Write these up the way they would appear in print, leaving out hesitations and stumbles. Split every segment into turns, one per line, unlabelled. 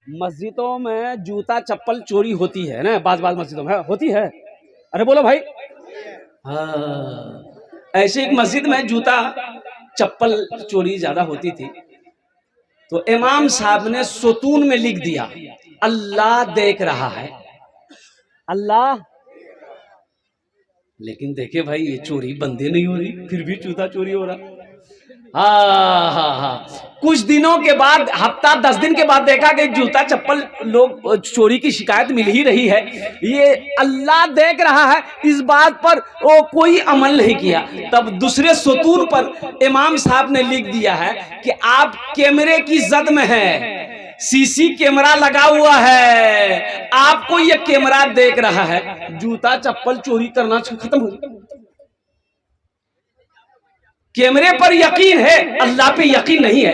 मस्जिदों में जूता चप्पल चोरी होती है ना, बाज बाज मस्जिदों में होती है। अरे बोलो भाई। हाँ, ऐसी एक मस्जिद में जूता चप्पल चोरी ज्यादा होती थी, तो इमाम साहब ने सुतून में लिख दिया, अल्लाह देख रहा है, अल्लाह। लेकिन देखे भाई, ये चोरी बंदे नहीं हो रही, फिर भी जूता चोरी हो रहा। हाँ हाँ हाँ, कुछ दिनों के बाद, हफ्ता 10 दिन के बाद देखा कि जूता चप्पल लोग चोरी की शिकायत मिल ही रही है। ये अल्लाह देख रहा है, इस बात पर वो कोई अमल नहीं किया। तब दूसरे सुतून पर इमाम साहब ने लिख दिया है कि आप कैमरे की जद में हैं, सीसी कैमरा लगा हुआ है, आपको ये कैमरा देख रहा है, जूता चप्पल चोरी करना खत्म हो गया। कैमरे पर यकीन है, अल्लाह पे यकीन नहीं है।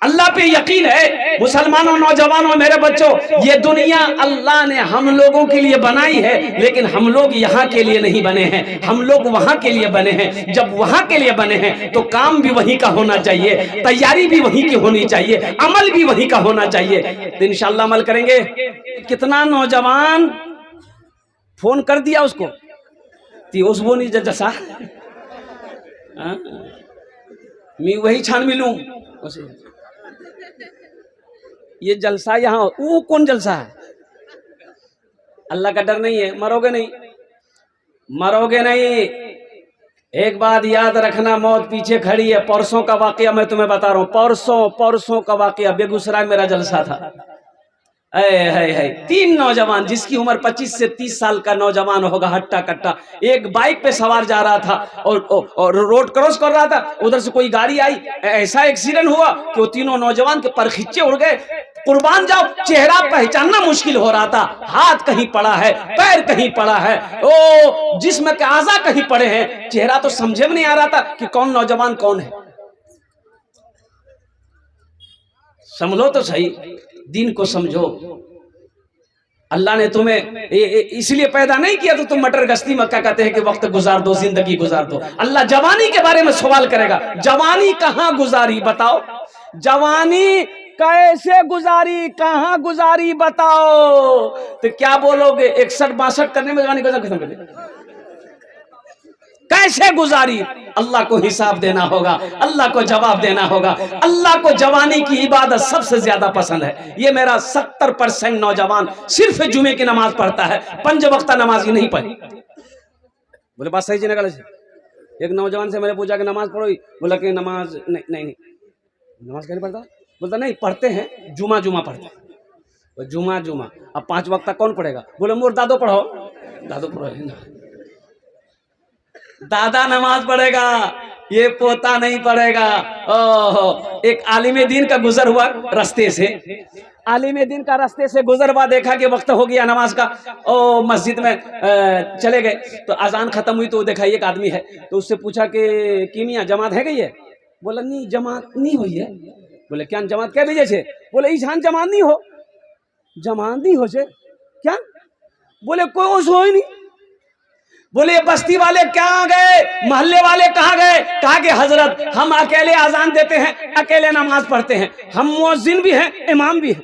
अल्लाह पे यकीन है। मुसलमानों, नौजवानों, मेरे बच्चों, ये दुनिया अल्लाह ने हम लोगों के लिए बनाई है, लेकिन हम लोग यहाँ के लिए नहीं बने हैं, हम लोग वहां के लिए बने हैं। जब वहां के लिए बने हैं तो काम भी वहीं का होना चाहिए, तैयारी भी वहीं की होनी चाहिए, अमल भी वहीं का होना चाहिए। तो इंशाअल्लाह अमल करेंगे। कितना नौजवान फोन कर दिया उसको, उस वो नहीं जैसा मैं वही छान मिलूं उसे। ये जलसा यहाँ, वो कौन जलसा है? अल्लाह का डर नहीं है, मरोगे नहीं, मरोगे नहीं। एक बात याद रखना, मौत पीछे खड़ी है। परसों का वाकया मैं तुम्हें बता रहा हूँ, परसों का वाकया, बेगूसराय मेरा जलसा था। है 3 नौजवान, जिसकी उम्र 25 से 30 साल का नौजवान होगा, हट्टा कट्टा, एक बाइक पे सवार जा रहा था और रोड क्रॉस कर रहा था। उधर से कोई गाड़ी आई, ऐसा एक्सीडेंट हुआ कि वो तीनों नौजवान के परखिच्चे उड़ गए। कुर्बान जाओ, चेहरा पहचानना मुश्किल हो रहा था, हाथ कहीं पड़ा है, पैर कहीं पड़ा है, ओ जिस्म के आज़ा कहीं पड़े हैं, चेहरा तो समझे में नहीं आ रहा था कि कौन नौजवान कौन है। समझो तो सही, दिन को समझो। अल्लाह ने तुम्हें इसलिए पैदा नहीं किया तो तुम मटर गश्ती मक्का कहते हैं कि वक्त गुजार दो, जिंदगी गुजार दो। अल्लाह जवानी के बारे में सवाल करेगा, जवानी कहाँ गुजारी बताओ, जवानी कैसे गुजारी, कहाँ गुजारी बताओ। तो क्या बोलोगे, 61-62 करने में जवानी खत्म कर दे, कैसे गुजारी? अल्लाह को हिसाब देना होगा, अल्लाह को जवाब देना होगा। अल्लाह को जवानी की इबादत सबसे ज्यादा पसंद है। ये मेरा 70% नौजवान सिर्फ जुमे की नमाज पढ़ता है, 5 वक्त नमाज ही नहीं पढ़ी। बोले बात सही निकल। एक नौजवान से मैंने पूछा कि नमाज पढ़ो, बोला कि नमाज नहीं, नमाज क्या नहीं पढ़ता? बोलता नहीं, पढ़ते हैं, जुमा पढ़ते हैं, जुमा। अब 5 वक्त कौन पढ़ेगा? बोले मोर दादो पढ़ो, दादो पढ़ो, दादा नमाज पढ़ेगा, ये पोता नहीं पढ़ेगा। ओहो, एक आलिम दीन का गुजर हुआ रास्ते से, आलिम दीन का रास्ते से गुजर हुआ, देखा कि वक्त हो गया नमाज का, ओ मस्जिद में चले गए। तो अजान खत्म हुई तो देखा एक आदमी है, तो उससे पूछा कि मियां जमात है गई है? बोला नहीं, जमात नहीं हुई है। बोले क्या जमात क्या भेजे छे? बोले ईशान जमात नहीं हो, जमात नहीं हो छे क्या? बोले कोई हो ही नहीं। बोले बस्ती वाले क्या गए, मोहल्ले वाले कहाँ गए? कहा कि हजरत हम अकेले अजान देते हैं, अकेले नमाज पढ़ते हैं, हम मुअज्जिन भी हैं, इमाम भी हैं।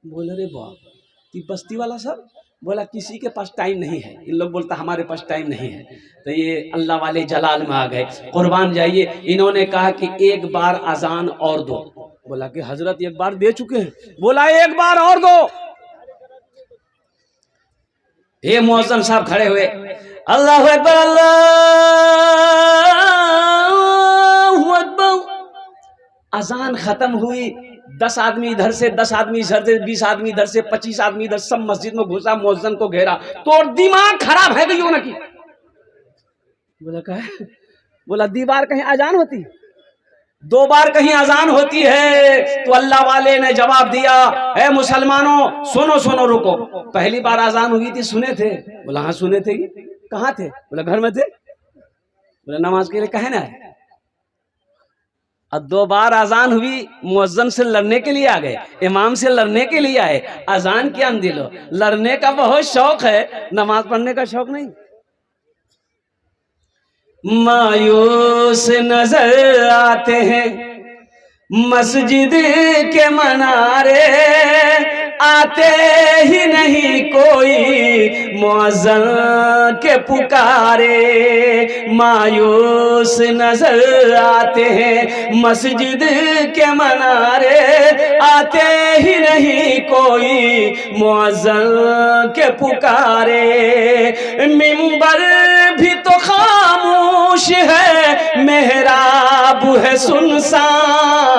बोले रे बाप, बस्ती वाला सब? बोला किसी के पास टाइम नहीं है। इन लोग बोलता हमारे पास टाइम नहीं है। तो ये अल्लाह वाले जलाल में आ गए, कुर्बान जाइए। इन्होंने कहा कि एक बार अजान और दो। बोला कि हजरत एक बार दे चुके हैं। बोला एक बार और दो। ये मुअज्जिन साहब खड़े हुए, अल्लाहु अकबर, अल्लाहु अकबर। अजान खत्म हुई, 10 आदमी इधर से, 10 आदमी इधर से, 20 आदमी इधर से, 25 आदमी इधर, सब मस्जिद में घुसा, मुअज्जिन को घेरा। तो दिमाग खराब है गई ना की? बोला क्या? बोला दीवार कहीं अजान होती, 2 बार कहीं अजान होती है? तो अल्लाह वाले ने जवाब दिया, है मुसलमानों सुनो, रुको। पहली बार अजान हुई थी, सुने थे? बोला हाँ सुने थे। कहाँ थे? बोला घर में थे। बोला नमाज के लिए कहे ना। अब 2 बार अजान हुई, मुअज्जिन से लड़ने के लिए आ गए, इमाम से लड़ने के लिए आए। अजान क्या दिलो, लड़ने का बहुत शौक है, नमाज पढ़ने का शौक नहीं। मायूस नजर आते हैं मस्जिद के मनारे आते ही नहीं कोई, मुअज्जिन के पुकारे मायूस नजर आते हैं। मस्जिद के मनारे आते ही नहीं कोई, मुअज्जिन के पुकारे। मिंबर भी तो खामोश है, मेहराब है सुनसान।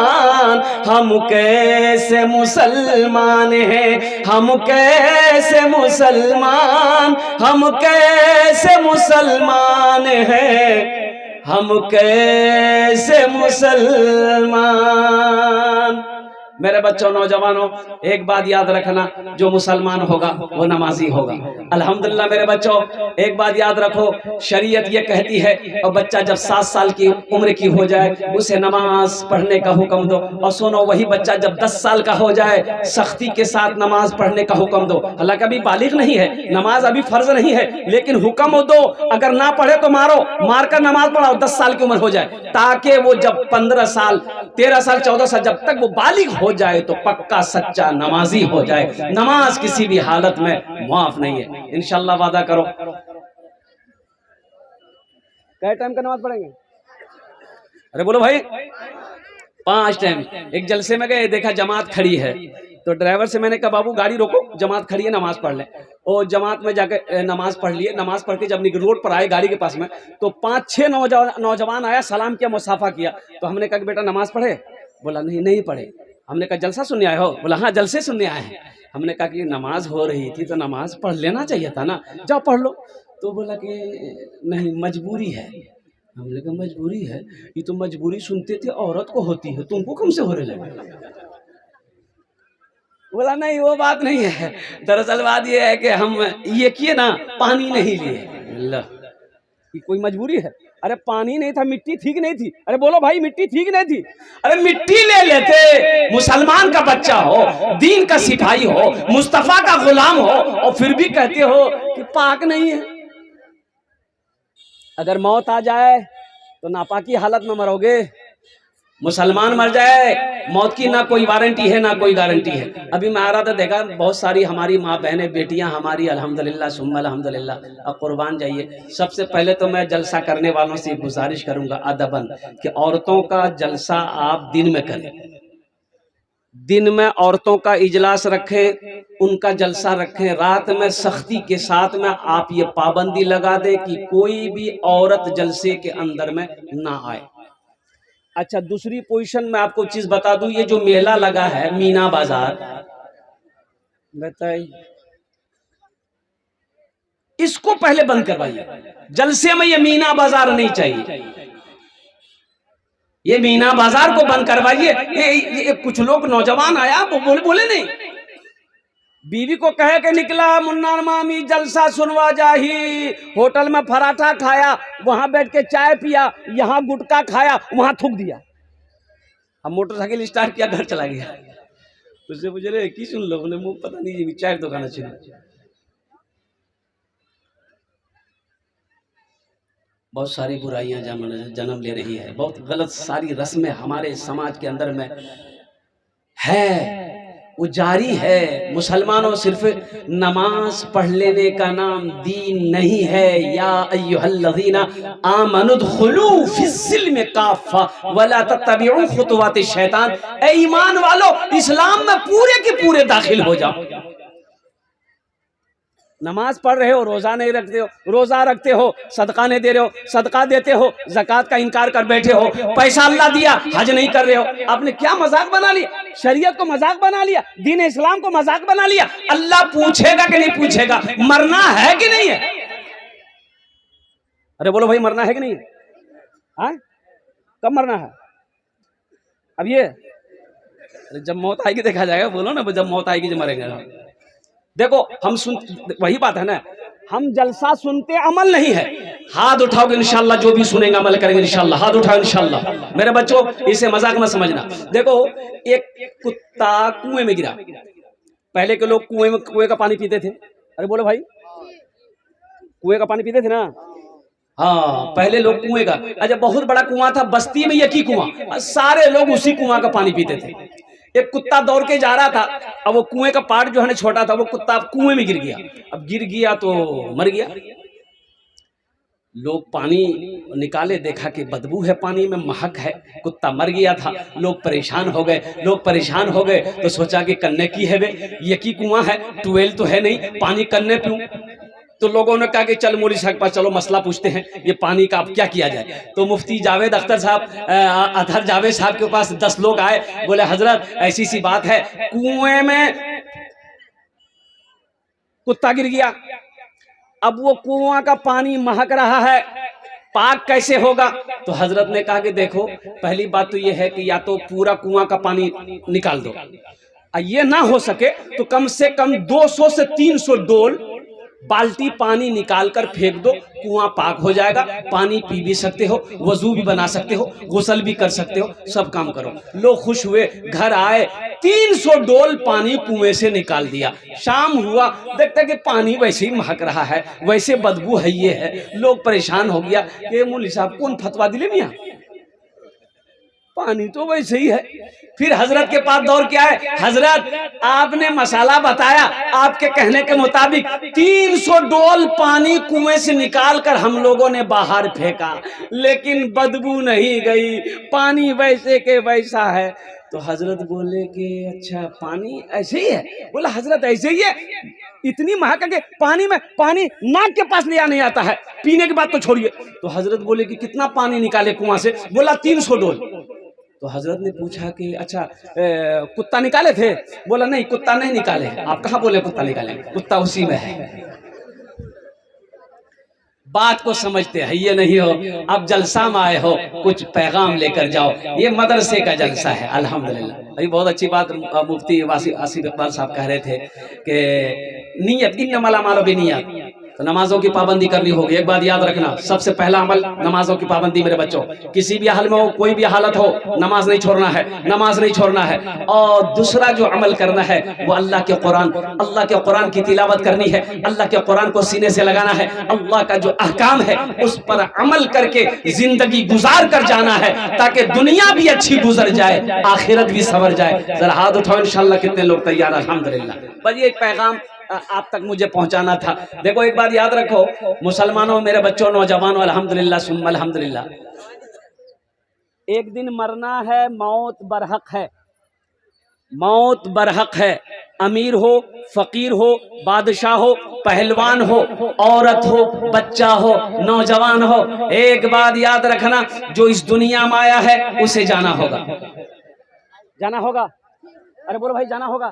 हम कैसे मुसलमान हैं, हम कैसे मुसलमान, हम कैसे मुसलमान हैं, हम कैसे मुसलमान। मेरे बच्चों, नौजवानों, एक बात याद रखना, जो मुसलमान होगा वो नमाजी होगा। अल्हम्दुलिल्लाह मेरे बच्चों, एक बात याद रखो, शरीयत ये कहती है और बच्चा जब 7 साल की उम्र की हो जाए उसे नमाज पढ़ने का हुक्म दो। और सुनो, वही बच्चा जब 10 साल का हो जाए सख्ती के साथ नमाज पढ़ने का हुक्म दो। हालांकि अभी बालिग नहीं है, नमाज अभी फर्ज नहीं है, लेकिन हुक्म दो, अगर ना पढ़े तो मारो, मारकर नमाज पढ़ाओ 10 साल की उम्र हो जाए, ताकि वो जब 15 साल 13 साल 14 साल जब तक वो बालिग हो जाए तो पक्का सच्चा नमाजी हो जाए। नमाज किसी भी हालत में माफ नहीं है। इंशाल्लाह वादा करो। क्या टाइम का नमाज पढ़ेंगे? अरे बोलो भाई, 5 टाइम। एक जलसे में गए, देखा जमात खड़ी है, तो ड्राइवर से मैंने कहा बाबू गाड़ी रोको, जमात खड़ी है, नमाज पढ़ ले। और जमात में जाकर नमाज पढ़ लिए। नमाज पढ़ के जब रोड पर आए गाड़ी के पास में, तो 5-6 नौजवान आया, सलाम किया, मुसाफा किया। तो हमने कहा बेटा नमाज पढ़े? बोला नहीं पढ़े। हमने कहा जलसा सुनने आए हो? बोला हाँ जलसे सुनने आए हैं। हमने कहा कि नमाज हो रही थी तो नमाज पढ़ लेना चाहिए था ना, जाओ पढ़ लो। तो बोला कि नहीं मजबूरी है। हमने कहा मजबूरी है? ये तो मजबूरी सुनते थे औरत को होती है, तुमको कम से हो रहे लगे। बोला नहीं वो बात नहीं है, दरअसल बात ये है कि हम ये किए ना, पानी नहीं लिए। कोई मजबूरी है? अरे पानी नहीं था, मिट्टी ठीक नहीं थी। अरे बोलो भाई, मिट्टी ठीक नहीं थी? अरे मिट्टी ले लेते, मुसलमान का बच्चा हो, दीन का सिपाही हो, मुस्तफा का गुलाम हो, और फिर भी कहते हो कि पाक नहीं है। अगर मौत आ जाए तो नापाकी हालत में मरोगे। मुसलमान मर जाए, मौत की ना कोई वारंटी है ना कोई गारंटी है। अभी मैं आ रहा था, देखा बहुत सारी हमारी माँ बहनें बेटियां हमारी, अल्हम्दुलिल्लाह सुम्मा अल्हम्दुलिल्लाह, अब कुर्बान जाइए। सबसे पहले तो मैं जलसा करने वालों से गुजारिश करूंगा अदबन कि औरतों का जलसा आप दिन में करें, दिन में औरतों का इजलास रखें, उनका जलसा रखें। रात में सख्ती के साथ में आप ये पाबंदी लगा दें कि कोई भी औरत जलसे के अंदर में ना आए। अच्छा, दूसरी पोजीशन में आपको चीज बता दूं, ये जो मेला लगा है मीना बाजार, बताइए, इसको पहले बंद करवाइए। जलसे में ये मीना बाजार नहीं चाहिए, ये मीना बाजार को बंद करवाइए। ये कुछ लोग नौजवान आया वो बोले नहीं, बीवी को कहे के निकला मुन्ना मामी जलसा सुनवा जाही, होटल में पराठा खाया, वहां बैठ के चाय पिया, यहाँ गुटखा खाया, वहां थूक दिया। अब मोटरसाइकिल स्टार्ट किया, घर चला गया। उससे पूछ रहे की सुन लो? बोले मुंह पता नहीं, चाय तो खाना चाहिए। बहुत सारी बुराइयां जन्म ले रही है, बहुत गलत सारी रस्में हमारे समाज के अंदर में है, वो जारी है। मुसलमानों, सिर्फ नमाज पढ़ लेने का नाम दीन नहीं है। या अय्युहल्लज़ीना आमनुद्खुलू फिस्सिल्म काफ़ा वला तत्तबिउ खुतुवाति शैतान। ए ईमान वालो, इस्लाम में पूरे के पूरे दाखिल हो जाओ। नमाज पढ़ रहे हो, रोजा नहीं रखते हो, रोजा रखते हो, सदका नहीं दे रहे हो, सदका देते हो, ज़कात का इनकार कर बैठे हो, पैसा अल्लाह दिया हज नहीं कर रहे हो। आपने क्या मजाक बना लिया? शरीयत को मजाक बना लिया, दीन इस्लाम को मजाक बना लिया। अल्लाह पूछेगा कि नहीं पूछेगा? मरना है कि नहीं है? अरे बोलो भाई, मरना है कि नहीं है? हाँ, कब मरना है? अब ये जब मौत आएगी देखा जाएगा। बोलो ना, जब मौत आएगी जब मरेंगे। देखो, हम सुन, वही बात है ना, हम जलसा सुनते अमल नहीं है। हाथ उठाओगे इंशाल्लाह, जो भी सुनेंगे अमल करेंगे इंशाल्लाह। हाथ उठाओ इंशाल्लाह। मेरे बच्चों, इसे मजाक मत समझना। देखो, एक कुत्ता कुएं में गिरा। पहले के लोग कुएं का पानी पीते थे। अरे बोलो भाई, कुएं का पानी पीते थे ना? हाँ, पहले लोग कुएं का, अच्छा बहुत बड़ा कुआं था बस्ती में, एक ही कुआं, सारे लोग उसी कुआं का पानी पीते थे। एक कुत्ता दौड़ के जा रहा था, अब वो कुएं का पार्ट जो है ना छोटा था, वो कुत्ता कुएं में गिर गया। अब गिर गया तो मर गया। लोग पानी निकाले, देखा कि बदबू है पानी में, महक है, कुत्ता मर गया था। लोग परेशान हो गए, तो सोचा कि कन्ने की है वे, ये की कुआं है, ट्यूबवेल तो है नहीं, पानी कन्ने पीऊं। तो लोगों ने कहा कि चल मौलवी साहब के पास चलो, मसला पूछते हैं, ये पानी का अब क्या किया जाए। तो मुफ्ती जावेद अख्तर साहब, अतहर जावेद साहब के पास 10 लोग आए, बोले हजरत ऐसी सी बात है, कुएं में कुत्ता गिर गया, अब वो कुआं का पानी महक रहा है, पाक कैसे होगा। तो हजरत ने कहा कि देखो, पहली बात तो ये है कि या तो पूरा कुआं का पानी निकाल दो, ये ना हो सके तो कम से कम 200 से 300 डोल बाल्टी पानी निकाल कर फेंक दो, कुआं पाक हो जाएगा, पानी पी भी सकते हो, वजू भी बना सकते हो, गुसल भी कर सकते हो, सब काम करो। लोग खुश हुए, घर आए, 300 डोल पानी कुएं से निकाल दिया। शाम हुआ, देखते कि पानी वैसे ही महक रहा है, वैसे बदबू है, ये है। लोग परेशान हो गया कि मौलवी साहब कौन फतवा दिले मियां, पानी तो वैसे ही है। फिर हजरत के पास दौड़ के आए, हजरत आपने मसाला बताया, आपके कहने के मुताबिक 300 डोल पानी कुएं से निकाल कर हम लोगों ने बाहर फेंका, लेकिन बदबू नहीं गई, पानी वैसे के वैसा है। तो हजरत बोले कि अच्छा पानी ऐसे ही है। बोला हजरत ऐसे ही है, इतनी महक के पानी में पानी नाक के पास लिया नहीं आता है, पीने की बात तो छोड़िए। तो हजरत बोले कि कितना पानी निकाले कुआं से। बोला 300 डोल। तो हजरत ने पूछा कि अच्छा कुत्ता निकाले थे। बोला नहीं, कुत्ता नहीं निकाले। आप कहाँ बोले कुत्ता निकाले, कुत्ता उसी में है। बात को समझते हैं, ये नहीं हो अब जलसा में आए हो, कुछ पैगाम लेकर जाओ, ये मदरसे का जलसा है। अल्हम्दुलिल्लाह, अभी बहुत अच्छी बात मुफ्ती आसिफ इकबाल साहब कह रहे थे कि नीयत इन्नमल अमालु बिन्नियत, तो नमाजों की पाबंदी करनी होगी। एक बात याद रखना, सबसे पहला अमल नमाजों की पाबंदी मेरे बच्चों, किसी भी हाल में हो, कोई भी हालत हो, नमाज नहीं छोड़ना है, नमाज नहीं छोड़ना है। और दूसरा जो अमल करना है वो अल्लाह के कुरान की तिलावत करनी है, अल्लाह के कुरान को सीने से लगाना है, अल्लाह का जो अहकाम है उस पर अमल करके जिंदगी गुजार कर जाना है, ताकि दुनिया भी अच्छी गुजर जाए, आखिरत भी संवर जाए। जरा हाथ उठाओ, इंशाल्लाह कितने लोग तैयार। अल्हम्दुलिल्लाह, बस ये एक पैगाम आप तक मुझे पहुंचाना था। देखो एक बात याद रखो मुसलमानों, मेरे बच्चों, नौजवानों, अल्हम्दुलिल्लाह सुम्मा अल्हम्दुलिल्लाह, एक दिन मरना है, मौत बरहक है, मौत बरहक है। अमीर हो, फकीर हो, बादशाह हो, पहलवान हो, औरत हो, बच्चा हो, नौजवान हो, एक बात याद रखना, जो इस दुनिया में आया है उसे जाना होगा, जाना होगा। अरे बोलो भाई, जाना होगा।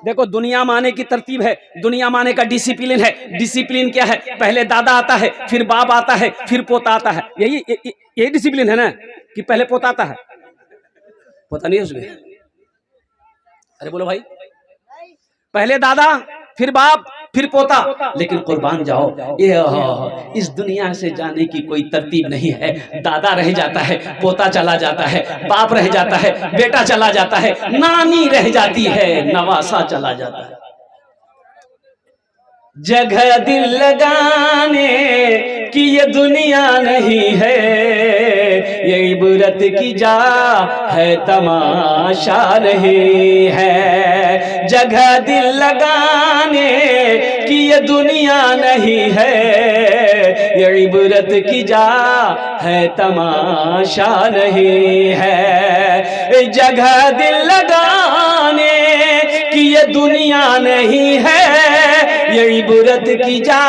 देखो दुनिया में आने की तरतीब है, दुनिया में आने का डिसिप्लिन है। डिसिप्लिन क्या है? पहले दादा आता है, फिर बाप आता है, फिर पोता आता है। यही डिसिप्लिन है ना, कि पहले पोता आता है, पोता नहीं है उसमें। अरे बोलो भाई, पहले दादा, फिर बाप, फिर पोता। लेकिन कुर्बान जाओ, ये इस दुनिया से जाने की कोई तरतीब नहीं है। दादा रह जाता है, पोता चला जाता है, बाप रह जाता है, बेटा चला जाता है, नानी रह जाती है, नवासा चला जाता है। जगह दिल लगाने की ये दुनिया नहीं है, ये इबरत की जा है, तमाशा नहीं है। जगह दिल लगाने की ये दुनिया नहीं है, ये इबरत की जा है, तमाशा नहीं है। जगह दिल लगाने की ये दुनिया नहीं है, ये इबरत की जा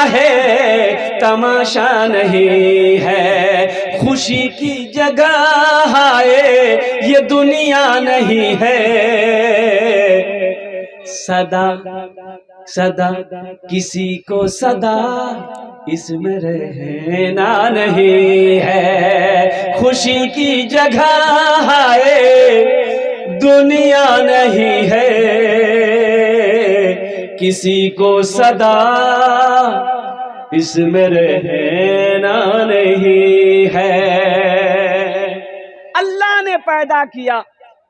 है, तमाशा नहीं है। खुशी की जगह है, ये दुनिया नहीं है। सदा सदा किसी को सदा इसमें रहना नहीं है। खुशी की जगह है, दुनिया नहीं है। किसी को सदा इसमें रहना नहीं है। अल्लाह ने पैदा किया।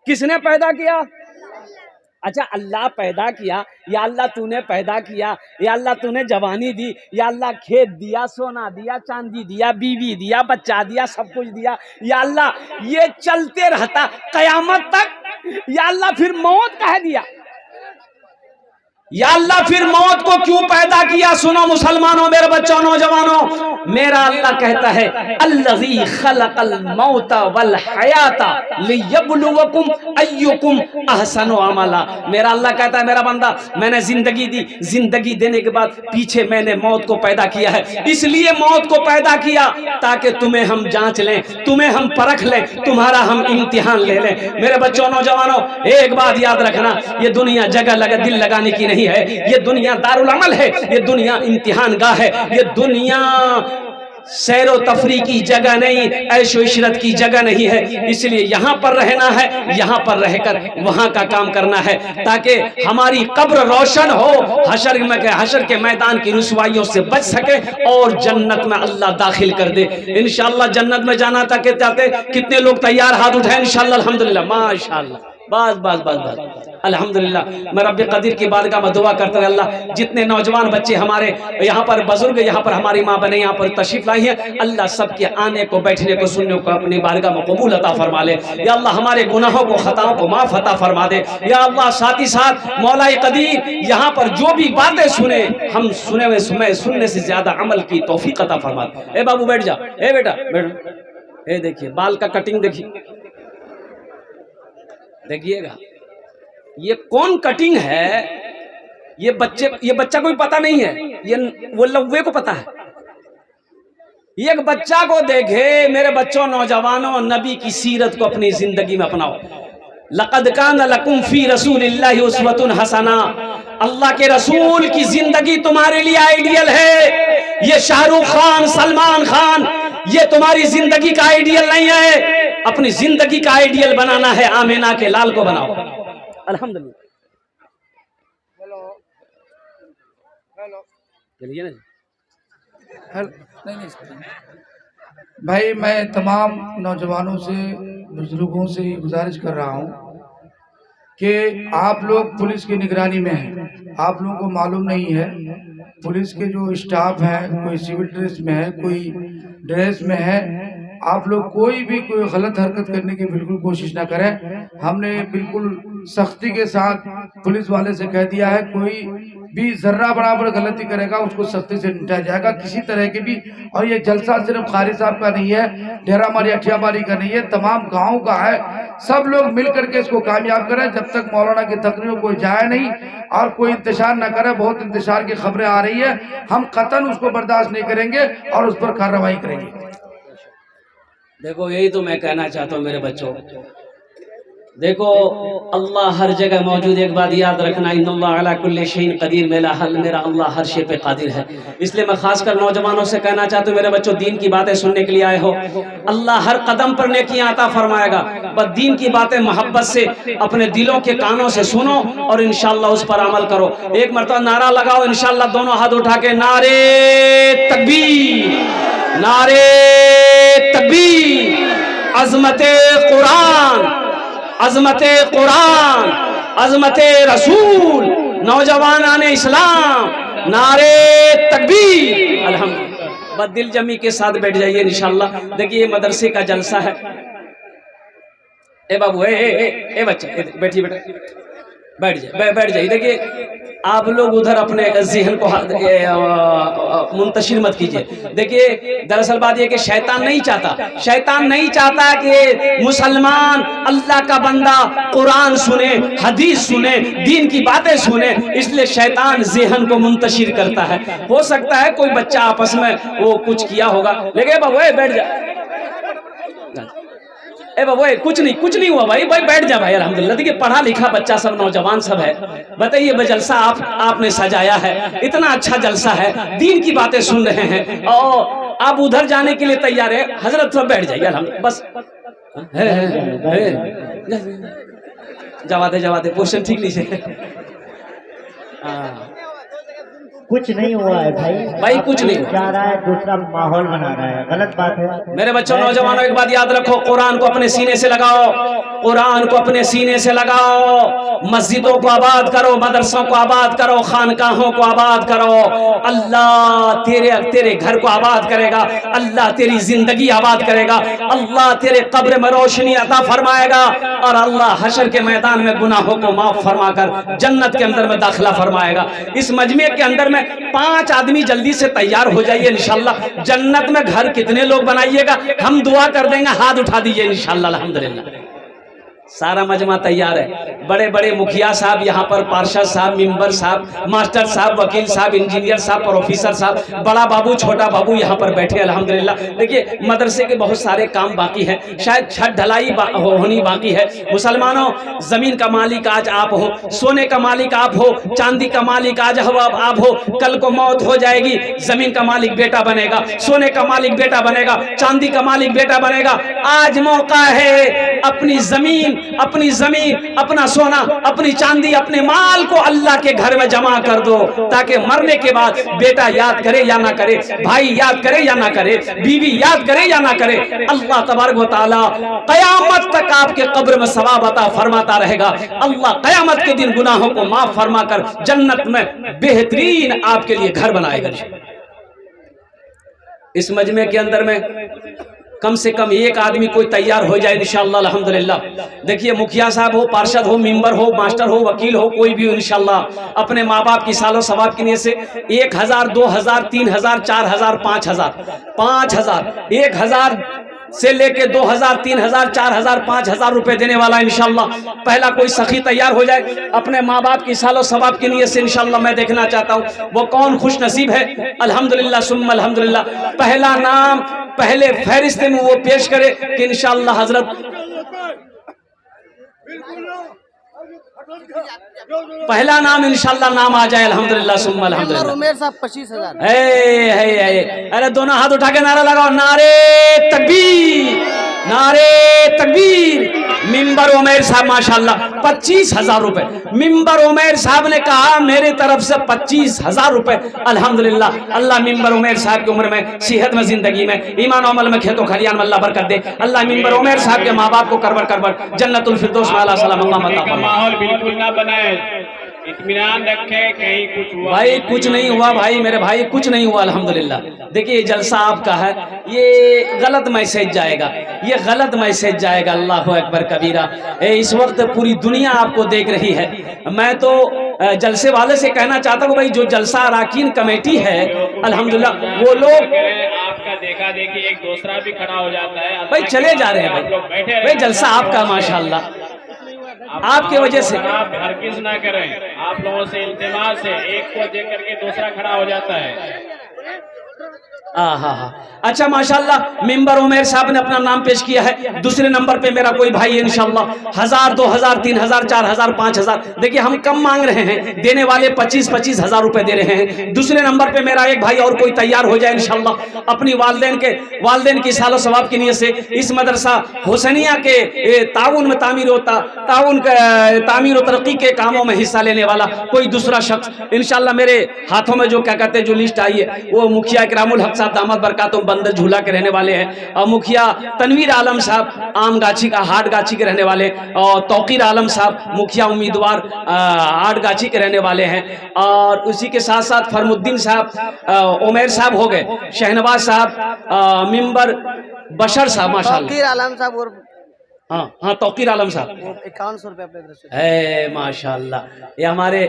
किसने पैदा किया? अच्छा, अल्लाह पैदा किया, या अल्लाह तूने पैदा किया, या अल्लाह तूने जवानी दी, या अल्लाह खेत दिया, सोना दिया, चांदी दिया, बीवी दिया, बच्चा दिया, सब कुछ दिया, या अल्लाह ये चलते रहता कयामत तक, या अल्लाह फिर मौत कह दिया, या अल्लाह फिर मौत को क्यों पैदा किया? सुनो मुसलमानों, मेरे बच्चों, नौजवानों, मेरा अल्लाह कहता है अल्लज़ी खलक़ल मौता वल हयाता लियब्लुवकुम अय्युकुम अहसनु अमला। मेरा अल्लाह कहता है मेरा बंदा, मैंने जिंदगी दी, जिंदगी देने के बाद पीछे मैंने मौत को पैदा किया है। इसलिए मौत को पैदा किया ताकि तुम्हें हम जांच लें, तुम्हें हम परख लें, तुम्हारा हम इम्तिहान ले लें। मेरे बच्चों, नौजवानों, एक बात याद रखना, ये दुनिया जगह लगा दिल लगाने की नहीं है, ये दुनिया दारुल अमल है, ये दुनिया इम्तिहान गाह है, ये दुनिया सैरो तफरी की जगह नहीं, ऐशो इशरत की जगह नहीं है। इसलिए यहाँ पर रहना है, यहाँ पर रहकर वहाँ का काम करना है, ताकि हमारी कब्र रोशन हो, हशर के मैदान की रुसवाइयों से बच सके और जन्नत में अल्लाह दाखिल कर दे। इंशाअल्लाह जन्नत में जाना था के चाहते कितने लोग तैयार? हाथ उठाए इंशाअल्लाह, अल्हम्दुलिल्लाह, माशाअल्लाह, बस बस बस बस, अल्हम्दुलिल्लाह। मैं रब्बे कदीर की बारगाह में दुआ करता हूं, अल्लाह जितने नौजवान बच्चे हमारे यहाँ पर, बुजुर्ग यहाँ पर, हमारी माँ बहनें यहाँ पर तशरीफ लाई हैं, अल्लाह सबके आने को, बैठने को, सुनने को अपनी बारगाह में कबूल अता फरमा ले। या अल्लाह हमारे गुनाहों को, खताओं को माफ अता फरमा दे। या अल्लाह साथ ही साथ मौलाए कदीर यहाँ पर जो भी बातें सुने, हम सुने हुए सुनने से ज्यादा अमल की तौफीक अता फरमा दे। ए बाबू बैठ जा, ए बेटा बैठ, ए देखिए बाल का कटिंग देखिए, देखिएगा ये कौन कटिंग है, ये बच्चा कोई पता नहीं है, ये वो लव्वे को पता है। एक बच्चा को देखे, मेरे बच्चों, नौजवानों, नबी की सीरत को अपनी जिंदगी में अपनाओ। लक़द कान लकुम फी रसूलिल्लाहि उस्वतुन हसना। अल्लाह के रसूल की जिंदगी तुम्हारे लिए आइडियल है। ये शाहरुख खान, सलमान खान, ये तुम्हारी जिंदगी का आइडियल नहीं है। अपनी जिंदगी का आइडियल बनाना है, आमिना के लाल को बनाओ। अल्हम्दुलिल्लाह, चलिए ना
भाई, मैं तमाम नौजवानों से, बुजुर्गों से गुजारिश कर रहा हूँ कि आप लोग पुलिस की निगरानी में हैं। आप लोगों को मालूम नहीं है, पुलिस के जो स्टाफ है, कोई सिविल ड्रेस में है, कोई ड्रेस में है। आप लोग कोई गलत हरकत करने की बिल्कुल कोशिश ना करें। हमने बिल्कुल सख्ती के साथ पुलिस वाले से कह दिया है, कोई भी जर्रा बराबर गलती करेगा उसको सख्ती से निपटाया जाएगा, किसी तरह के भी। और ये जलसा सिर्फ कारी साहब का नहीं है, डेरा मारी अठियाबारी का नहीं है, तमाम गाँव का है। सब लोग मिल करके इसको कामयाब करें। जब तक मौलाना की तकरीर कोई जाए नहीं और कोई इंतशार न करे, बहुत इंतशार की खबरें आ रही है, हम कतन उसको बर्दाश्त नहीं करेंगे और उस पर कार्रवाई करेंगे।
देखो, यही तो मैं कहना चाहता हूँ मेरे बच्चों। देखो, अल्लाह हर जगह मौजूद। एक बात याद रखना, इन्नल्लाह अला कुल्ली शैइन कदीर, मेरा अल्लाह हर शे पे कादिर है। इसलिए मैं खासकर नौजवानों से कहना चाहता हूँ, मेरे बच्चों, दीन की बातें सुनने के लिए आए हो, अल्लाह हर कदम पर नेकियां अता फरमाएगा। बस दीन की बातें मोहब्बत से अपने दिलों के कानों से सुनो और इंशाअल्लाह उस पर अमल करो। एक मरतबा नारा लगाओ इंशाअल्लाह, दोनों हाथ उठा के, नारे तकबीर, नारे तकबीर, अज़मते कुरान, अज़मते कुरान, अज़मते रसूल, नौजवान आने इस्लाम, नारे तकबीर। अल्हम्दुलिल्लाह, बस दिल जमी के साथ बैठ जाइए इंशाअल्लाह। देखिए, मदरसे का जलसा है। ए बाबू, ए बच्चा, बैठिए बेटा, बैठ जाइए। देखिए, आप लोग उधर अपने ज़हन को मुंतशिर मत कीजिए। देखिए, दरअसल बात यह कि शैतान नहीं चाहता कि मुसलमान, अल्लाह का बंदा कुरान सुने, हदीस सुने, दीन की बातें सुने। इसलिए शैतान ज़हन को मुंतशिर करता है। हो सकता है कोई बच्चा आपस में वो कुछ किया होगा, लेकिन बाबू बैठ जा, ए बाबू कुछ नहीं हुआ भाई बैठ जा भाई। अल्हम्दुलिल्लाह, देखिए पढ़ा लिखा बच्चा सब, नौजवान सब है। बताइए, जलसा आपने सजाया है, इतना अच्छा जलसा है, दीन की बातें सुन रहे हैं और आप उधर जाने के लिए तैयार है। हजरत सब बैठ जाइए, अल्हम्दुलिल्लाह, बस जवाते क्वेश्चन ठीक लीजिए।
कुछ नहीं हुआ है भाई।
भाई कुछ नहीं
जा रहा है, दूसरा माहौल बना रहा है, गलत बात है।
मेरे बच्चों नौजवानों एक बात याद रखो, कुरान को अपने सीने से लगाओ, कुरान को अपने सीने से लगाओ, मस्जिदों को आबाद करो, मदरसों को आबाद करो, खानकाहों को आबाद करो। अल्लाह तेरे घर को आबाद करेगा, अल्लाह तेरी जिंदगी आबाद करेगा, अल्लाह तेरे कब्र में रोशनी अता फरमाएगा और अल्लाह हशर के मैदान में गुनाहों को माफ फरमाकर जन्नत के अंदर में दाखिला फरमाएगा। इस मजमे के अंदर में 5 आदमी जल्दी से तैयार हो जाइए इंशाल्लाह। जन्नत में घर कितने लोग बनाइएगा, हम दुआ कर देंगे, हाथ उठा दीजिए इंशाल्लाह। अल्हम्दुलिल्लाह सारा मजमा तैयार है। बड़े बड़े मुखिया साहब यहाँ पर, पार्षद साहब, मेंबर साहब, मास्टर साहब, वकील साहब, इंजीनियर साहब, प्रोफेसर साहब, बड़ा बाबू, छोटा बाबू यहाँ पर बैठे अल्हम्दुलिल्लाह। देखिए मदरसे के बहुत सारे काम बाकी हैं, शायद छत ढलाई होनी बाकी है। मुसलमानों, जमीन का मालिक आज आप हो, सोने का मालिक आप हो, चांदी का मालिक आज आप हो। कल को मौत हो जाएगी, जमीन का मालिक बेटा बनेगा, सोने का मालिक बेटा बनेगा, चांदी का मालिक बेटा बनेगा। आज मौका है, अपनी जमीन, अपना सोना, अपनी चांदी, अपने माल को अल्लाह के घर में जमा कर दो, ताकि मरने के बाद बेटा याद करे या ना करे, भाई याद करे या ना करे, बीवी याद करे या ना करे, अल्लाह तबारक व तआला कयामत तक आपके कब्र में सवाब अता फरमाता रहेगा। अल्लाह कयामत के दिन गुनाहों को माफ फरमाकर जन्नत में बेहतरीन आपके लिए घर बनाएगा। इस मजमे के अंदर में कम से कम एक आदमी कोई तैयार हो जाए इंशाअल्लाह अल्हम्दुलिल्लाह। देखिए मुखिया साहब हो, पार्षद हो, मेंबर हो, मास्टर हो, वकील हो, कोई भी हो इंशाअल्लाह अपने माँ बाप की सालों सवाब की नीयत से 1000, 2000, 3000, 4000, 5000, 1000 से लेके 2000, 3000, 4000, 5000 रुपए देने वाला इंशाअल्लाह पहला कोई सखी तैयार हो जाए अपने माँ बाप की सालों सवाब की नीयत से इंशाअल्लाह। मैं देखना चाहता हूँ वो कौन खुश नसीब है। अल्हम्दुलिल्लाह सुम्मा अल्हम्दुलिल्लाह। पहला नाम पहले फहरिस्त में वो पेश करे कि इंशाअल्लाह हजरत पहला नाम इंशाअल्लाह नाम आ जाए। अल्हम्दुलिल्लाह सुम्मा अल्हम्दुलिल्लाह।
उमेर साहब 25,000।
अरे दोनों हाथ उठा के नारा लगाओ, नारे तकबीर, नारे तकबीर। मिंबर उमेर साहब माशाअल्लाह 25,000 रुपए। मिंबर उमेर साहब ने कहा मेरे तरफ से 25,000 रुपए। अल्हम्दुलिल्लाह अल्लाह मिंबर उमेर साहब की उम्र में, सेहत में, जिंदगी में, ईमान अमल में, खेतों खलियान में अल्लाह बरकत दे। अल्लाह मिंबर उमेर साहब के माँ बाप को करबर जन्नतुल फिरदौस में अल्लाह सलाम
माहौल बिल्कुल ना बनाए, इत्मीनान रखे, कहीं कुछ हुआ
भाई कुछ नहीं हुआ भाई, मेरे भाई कुछ नहीं हुआ अल्हम्दुलिल्लाह। देखिए ये जलसा आपका है, ये गलत मैसेज जाएगा, ये गलत मैसेज जाएगा। अल्लाह अकबर कबीरा। इस वक्त पूरी दुनिया आपको देख रही है। मैं तो जलसे वाले से कहना चाहता हूँ भाई जो जलसा अराकीन कमेटी है अल्हम्दुलिल्लाह वो लोग
आपका देखा देखी एक दूसरा भी खड़ा हो जाता है
भाई चले जा रहे हैं भाई जलसा आपका माशाअल्लाह आपके वजह से।
आप हरगिज ना करें, आप लोगों से इल्तिमास है, एक को देख करके दूसरा खड़ा हो जाता है।
हाँ अच्छा माशाअल्लाह मेंबर उमेर साहब ने अपना नाम पेश किया है। दूसरे नंबर पे मेरा कोई भाई है इंशाअल्लाह 1000, 2000, 3000, 4000, 5000। देखिए हम कम मांग रहे हैं, देने वाले 25-25 हजार रुपए दे रहे हैं। दूसरे नंबर पे मेरा एक भाई और कोई तैयार हो जाए इंशाअल्लाह अपनी वालदेन की सालो सवाब की नीयत से इस मदरसा हुसैनिया के ताउन में तामीर और तरक्की के कामों में हिस्सा लेने वाला कोई दूसरा शख्स इंशाअल्लाह। मेरे हाथों में जो क्या कहते हैं जो लिस्ट आई है वो मुखिया इकरामुल हक साहब दामद बरकातुहू बंदर झूला के रहने वाले हैं, और मुखिया तनवीर आलम साहब आम गाछी का हाट गाछी के रहने वाले, और तौकीर आलम साहब मुखिया उम्मीदवार हाट गाछी के रहने वाले हैं, और उसी के साथ साथ फरमुद्दीन साहब उमेर साहब हो गए, शहनवाज साहब मिंबर बशर साहब माशाअल्लाह,
तौकीर आलम साहब और
हाँ तौकीर आलम साहब
5100 रुपए अपने तरफ से
है माशाअल्लाह। ये हमारे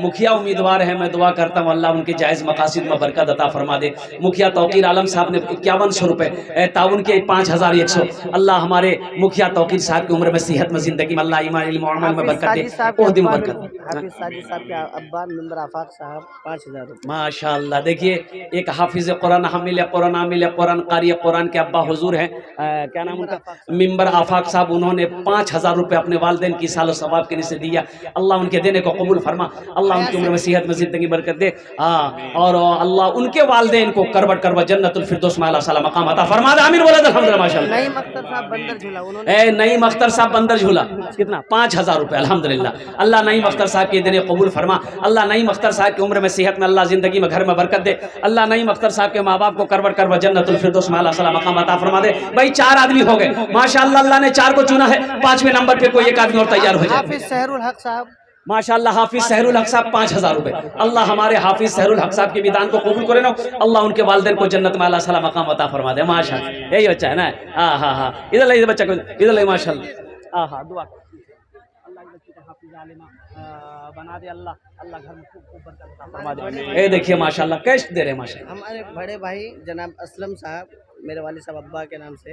मुखिया उम्मीदवार हैं, मैं दुआ करता हूँ अल्लाह उनके जायज़ मकासिद में बरकत अता फरमा दे। मुखिया तौकीर आलम साहब ने 5100 रुपए, ताउन के 5100। अल्लाह हमारे मुखिया तौकीर साहब की उम्र में, सेहत में, जिंदगी में अल्लाह ईमान इल्म और अमल में बरकत दे, ओहदे में बरकत।
हाफिज साजिद साहब के अब्बा मेंबर आफाक साहब 5000 रुपए
माशाअल्लाह। देखिए एक हाफिज कुरान, हामिल कुरान, आमिल कुरान, कारी कुरान के अब्बा हुजूर हैं, क्या नाम उनका, मेंबर आफाक साहब, उन्होंने 5000 रुपये अपने वालिदैन की सालो सवाब के लिए से दिया। अल्लाह उनके देने को कबूल फरमा, अल्लाह उनकी उम्र में सेहत में ज़िंदगी बरकत दे। हाँ, और अल्लाह उनके वालिदैन को करवट करवा जन्नतुल फिरदौस में आला साला मकाम अता फरमा दे। आमीन बोला अल्हम्दुलिल्लाह माशाअल्लाह।
नईम अख्तर साहब बंदर झूला, उन्होंने
नईम अख्तर साहब बंदर झूला कितना 5000 रुपये अल्हम्दुलिल्लाह। अल्लाह नईम अख्तर साहब के देने कबूल फरमा, अल्लाह नईम अख्तर साहब की उम्र में सेहत में, अल्लाह जिंदगी में घर में बरकत दे। अल्लाह नईम अख्तर साहब के माँ बाप को करवट करवा जन्नतुल फिरदौस में आला साला मकाम अता फरमा दे। भाई 4 आदमी हो गए माशाअल्लाह, अल्लाह ने 4 को चुना है, 5वें नंबर पे कोई एक आदमी और तैयार हो जाए।
हाफिज सहरुल हक साहब
माशाअल्लाह हाफिज सहरुल हक साहब 5000 रुपये। अल्लाह हमारे हाफिज सहरुल हक साहब के विधान को कबूल करे ना, अल्लाह उनके वालिदैन को जन्नत में अल्लाह सला मकाम अता फरमा दे। माशाअल्लाह यही बच्चा है ना। हाँ हाँ हाँ, इधर ले बच्चा को, इधर ले माशाअल्लाह। हाँ हाँ, दुआ अल्लाह इस बच्चे को हाफिज आलिमा बना दे, अल्लाह अल्लाह घर में खूब खूब बरकत अता फरमा दे। ये देखिए माशाअल्लाह कैश दे रहे हैं माशाअल्लाह।
हमारे बड़े भाई जनाब असलम साहब, मेरे वालिद साहब अब्बा के नाम से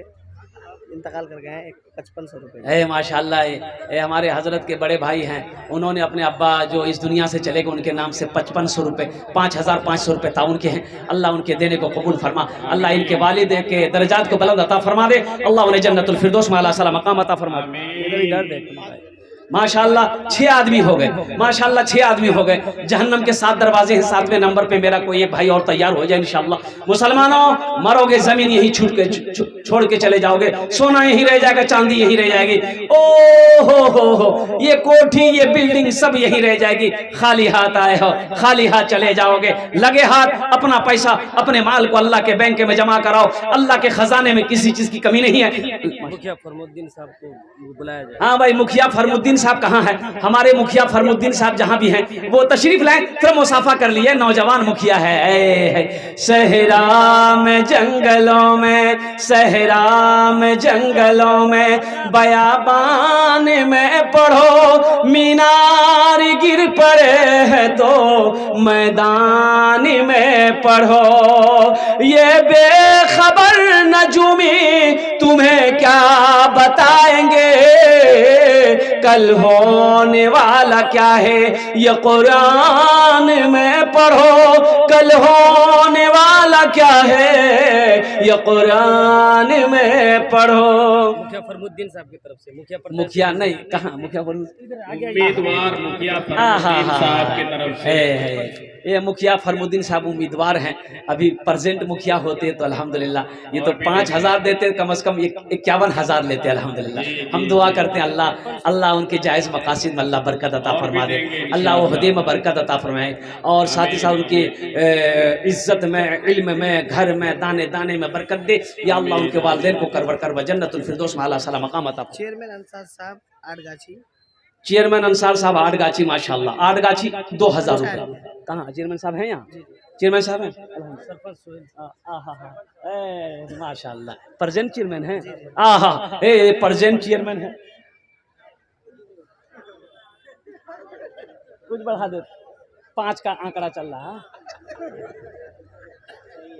इंतकाल कर गए हैं, 5500 रुपये।
माशाअल्लाह ये हमारे हजरत के बड़े भाई हैं, उन्होंने अपने अब्बा जो इस दुनिया से चले गए उनके नाम से 5500 रुपये, 5500 रुपये ताउन के हैं। अल्लाह उनके देने को कबूल फरमा, अल्लाह इनके वालिद के दर्जात को बुलंद अता फरमा दे, अल्लाह उन्हें जन्नतुल फिरदौस में आला साला मकाम अता फरमा दे। माशाअल्लाह 6 आदमी हो गए, माशाअल्लाह 6 आदमी हो गए। जहन्नम के 7 दरवाजे हैं, 7वें नंबर पे मेरा कोई एक भाई और तैयार हो जाए इंशाअल्लाह। मुसलमानों, मरोगे जमीन यही छोड़ के चले जाओगे, सोना यही रह जाएगा, चांदी यही रह जाएगी। ओ हो, ये कोठी ये बिल्डिंग सब यही रह जाएगी। खाली हाथ आए हो, खाली हाथ चले जाओगे। लगे हाथ अपना पैसा अपने माल को अल्लाह के बैंक में जमा कराओ, अल्लाह के खजाने में किसी चीज की कमी नहीं है।
मुखिया फरमुद्दीन साहब को बुलाया जाए।
हाँ भाई, मुखिया फरमुद्दीन साहब कहाँ है? हमारे मुखिया फरमुद्दीन साहब जहाँ भी हैं वो तशरीफ लाएं, क्रम मुसाफा कर लिए। नौजवान मुखिया है। सहरा में जंगलों में, सहरा में जंगलों में, बयाबान में पढ़ो, मीनार गिर पड़े है तो मैदान में पढ़ो। ये बेखबर नजूमी तुम्हें क्या बताएंगे, कल होने वाला क्या है ये कुरान में पढ़ो, कल होने वाला क्या है ये कुरान में पढ़ो।
मुखिया फरमुद्दीन साहब की तरफ से
मुखिया नहीं, कहाँ मुखिया
उम्मीदवार मुखिया फरमुद्दीन साहब की तरफ से
ये मुखिया फरमुद्दीन साहब उम्मीदवार हैं। अभी प्रेजेंट मुखिया होते तो अल्हम्दुलिल्लाह ये तो 5000 देते, कम से कम 51,000 लेते अल्हम्दुलिल्लाह। हम दुआ करते हैं अल्लाह उनके जायज़ मकासिद में अल्लाह बरकत अता फरमा दे, अल्लाह ओहदे में बरकत अता फरमाए, और साथ ही साथ उनकी इज्जत में, इल्म में, घर में, दाने दाने में बरकत दे। या अल्लाह उनके वालिदैन को करवर करवा जन्नतुल फिरदौस में आला साला मकाम अता।
चेयरमैन अंसार साहब आठगाछी,
चेयरमैन अंसार साहब आठगाछी माशाअल्लाह, आठगाछी 2000 रुपये। कहाँ चेयरमैन साहब हैं? यहाँ चेयरमैन साहब हैं।
सरपंच सोहेल
माशाअल्लाह प्रेजेंट चेयरमैन है। प्रेजेंट चेयरमैन है। कुछ बढ़ा दे, 5 का आंकड़ा चल रहा है।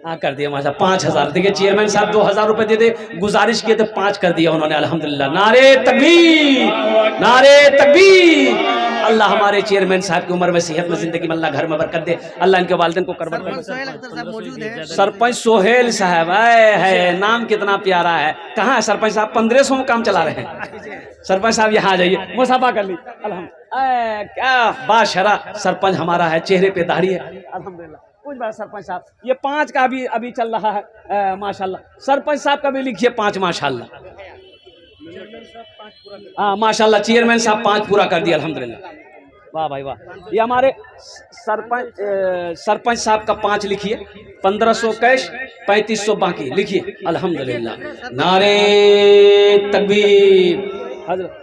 हाँ कर दिया माशा 5000। देखिए चेयरमैन साहब 2000 रुपए दे दे, गुजारिश किए तो 5 कर दिया उन्होंने अल्हम्दुलिल्लाह। नारे तकबीर, नारे तकबीर। अल्लाह हमारे चेयरमैन साहब की उम्र में, सेहत में, जिंदगी में अल्लाह घर में बरकत दे, अल्लाह इनके वालिदैन को करवट करे।
सोहेल अख्तर साहब मौजूद है।
सरपंच सोहेल साहब है, नाम कितना प्यारा है। कहाँ है सरपंच साहब? 1500 में काम चला रहे हैं। सरपंच साहब यहाँ आ जाइए, मुसाफा कर ली। अल्हम्दुलिल्लाह क्या बाशरा सरपंच हमारा है, चेहरे पे दाढ़ी है अल्हम्दुलिल्लाह। कुछ बात सरपंच साहब, ये 5 का अभी चल रहा है माशाल्लाह। सरपंच साहब का भी लिखिए 5 माशाल्लाह। हाँ माशाल्लाह चेयरमैन साहब 5 पूरा कर दिया अल्हम्दुलिल्लाह। वाह भाई वाह। ये हमारे सरपंच साहब का 5 लिखिए, 1500 कैश, 3500 बाकी लिखिए अल्हम्दुलिल्लाह। नारे तकबीर, हजरत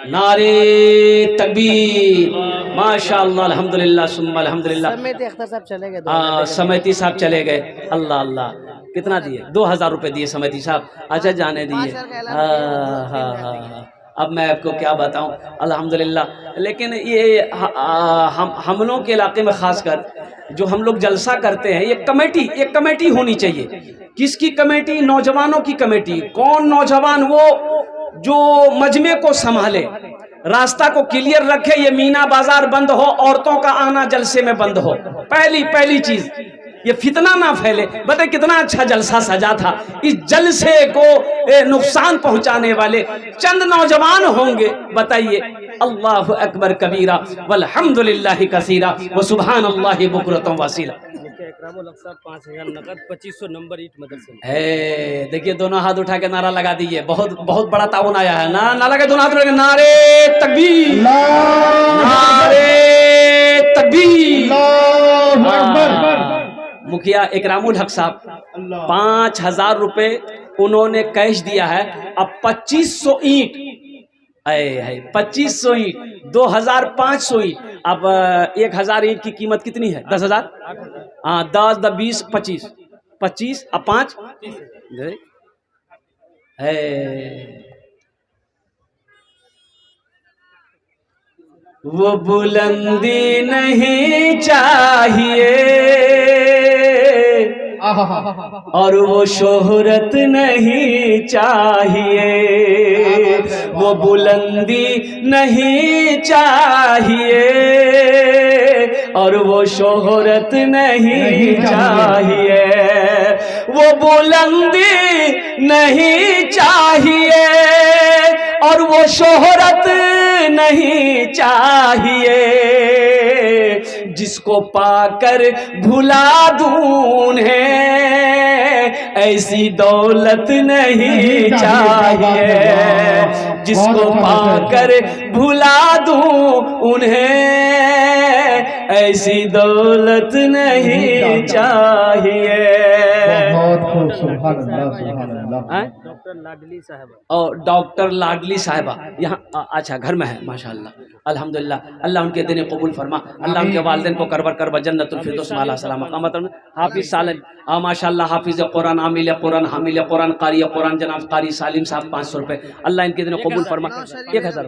नारे तकबीर माशाअल्लाह अल्हम्दुलिल्लाह सुम्मा अल्हम्दुलिल्लाह।
समिति अख्तर साहब चले गए।
समिति साहब चले गए। अल्लाह अल्लाह कितना दिए? 2000 रुपये दिए समिति साहब। अच्छा जाने दिए। हाँ। अब मैं आपको क्या बताऊं अल्हम्दुलिल्लाह। लेकिन ये हम लोग के इलाके में खासकर जो हम लोग जलसा करते हैं, ये कमेटी होनी चाहिए। किसकी कमेटी? नौजवानों की कमेटी। कौन नौजवान? वो जो मजमे को संभाले, रास्ता को क्लियर रखे, ये मीना बाजार बंद हो, औरतों का आना जलसे में बंद हो। पहली चीज ये फितना ना फैले। बताए कितना अच्छा जलसा सजा था। इस जलसे को नुकसान पहुंचाने वाले चंद नौजवान होंगे। बताइए, अल्लाहु अकबर कबीरा वल्हम्दुलिल्लाहि कसीरा व सुब्हानल्लाहि बुकरतम वसीला।
5000 नकद 2500 नंबर ईट मदरसे।
देखिए दोनों हाथ उठा के नारा लगा दीजिए। बहुत बहुत बड़ा ताउन आया है ना। नारा के दोनों हाथ उठा के नारे तकबीर, नारे तकबीर। मुखिया इकरामुल हक साहब 5000 रुपए उन्होंने कैश दिया है। अब 2500 ईंट, 2500 ईंट, 2500 ईंट। अब 1000 ईंट की कीमत कितनी है? 10,000। हाँ, 10, 20, 25, 25 अब 5 है। वो बुलंदी नहीं चाहिए और वो शोहरत नहीं चाहिए। वो बुलंदी नहीं चाहिए और वो शोहरत नहीं चाहिए। वो बुलंदी नहीं चाहिए और वो शोहरत नहीं चाहिए। जिसको पाकर भुला दूं है ऐसी दौलत नहीं चाहिए। जिसको पाकर भुला दूं उन्हें ऐसी दौलत नहीं चाहिए।
डॉक्टर लाडली साहबा।
और डॉक्टर लाडली साहिबा यहाँ अच्छा घर में है माशाल्लाह, अल्हम्दुलिल्लाह। अल्लाह उनके दिन कबूल फरमा। अल्लाह उनके वालिदैन को करबर कर जन्नतुल फिरदौस माला सलाम मकाम। हाफिज सालिम माशाल्लाह, हाफिज कुरान, आमिल कुरान, हामिल कुरान, कारी कुरान जनाब कारी सालिम साहब 500 रुपये। अल्लाह इनके दिन कबूल फरमा। 1000